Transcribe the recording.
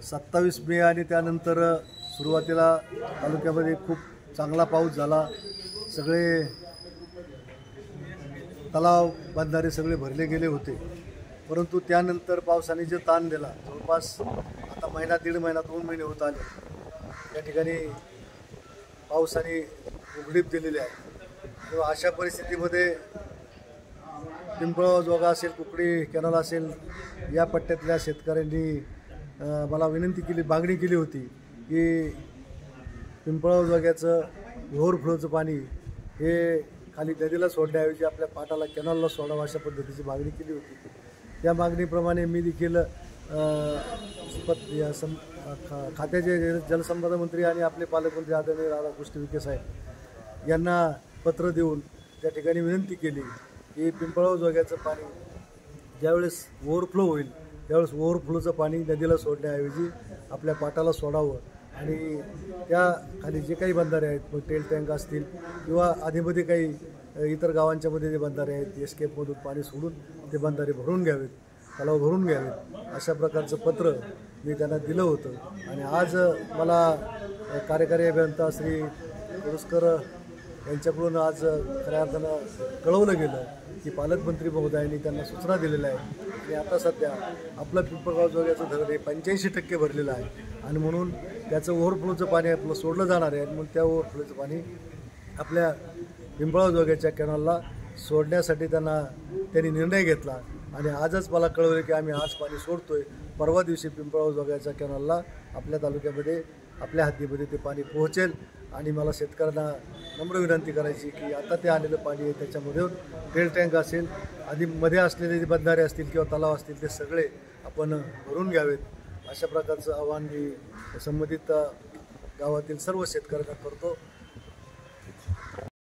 27 मे आणि त्यानंतर सुरुवातीला तालुक्यामध्ये खूप चांगला पाऊस झाला। सगळे तलाव बंधारे सगळे भरले गेले होते, परंतु त्यानंतर पावसाने जे ताण दिला, जवळपास आता महिना दीड महिना 2 महिने होत आले या ठिकाणी पावसाने उघडीप दिलेली आहे। तेव्हा अशा परिस्थितीमध्ये पिंपळगाव जोगा असेल, कुकडी कॅनल असेल, या पट्ट्यातल्या शेतकऱ्यांनी मला विनंती केली, मागणी केली होती की पिंपळगाव जोग्याचं ओव्हरफ्लोचं पाणी हे खाली नदीला सोडण्याऐवजी आपल्या पाटाला कॅनलला सोडावं अशा पद्धतीची मागणी केली होती। त्या मागणीप्रमाणे मी देखील खात्याचे जलसंपदा मंत्री आणि आपले पालकमंत्री आदरणीय राधाकृष्ण विखे साहेब यांना पत्र देऊन त्या ठिकाणी विनंती केली की पिंपळगाव जोग्याचं पाणी ज्यावेळेस ओव्हरफ्लो होईल त्यावेळेस ओव्हरफ्लोचं पाणी नदीला सोडण्याऐवजी आपल्या पाटाला सोडावं आणि त्या खाली जे काही बंधारे आहेत, मग टेल टँक असतील किंवा आधीमध्ये काही इतर गावांच्यामध्ये जे बंधारे आहेत एस्केपमधून पाणी सोडून ते बंधारे भरून घ्यावेत, तलाव भरून घ्यावेत, अशा प्रकारचं पत्र मी त्यांना दिलं होतं। आणि आज मला कार्यकारी अभियंता श्री कुरुस्कर यांच्याकडून आज खऱ्या अर्थानं कळवलं गेलं की पालकमंत्री महोदयांनी त्यांना सूचना दिलेल्या आहेत आणि आता सध्या आपलं पिंपळगाव जोग्याचं धरण हे 85% भरलेलं आहे आणि म्हणून त्याचं ओव्हरफ्लोचं पाणी आपलं सोडलं जाणार आहे। म्हणून त्या ओव्हरफ्लोचं पाणी आपल्या पिंपळगाव जोग्याच्या कॅनलला सोडण्यासाठी त्यांनी निर्णय घेतला आणि आजच मला कळवलं की आम्ही आज पाणी सोडतोय। परवा दिवशी पिंपळगाव जोग्याच्या कॅनलला आपल्या तालुक्यामध्ये आपल्या हद्दीमध्ये ते पाणी पोहोचेल आणि मला शेतकऱ्यांना नम्र विनंती करायची की आता ते आलेलं पाणी आहे त्याच्यामध्ये टेल टँक असेल, आधी मध्ये असलेले जे बंधारे असतील किंवा तलाव असतील ते सगळे आपण भरून घ्यावेत, अशा प्रकारचं आवाहन मी संबंधित गावातील सर्व शेतकऱ्यांना करतो।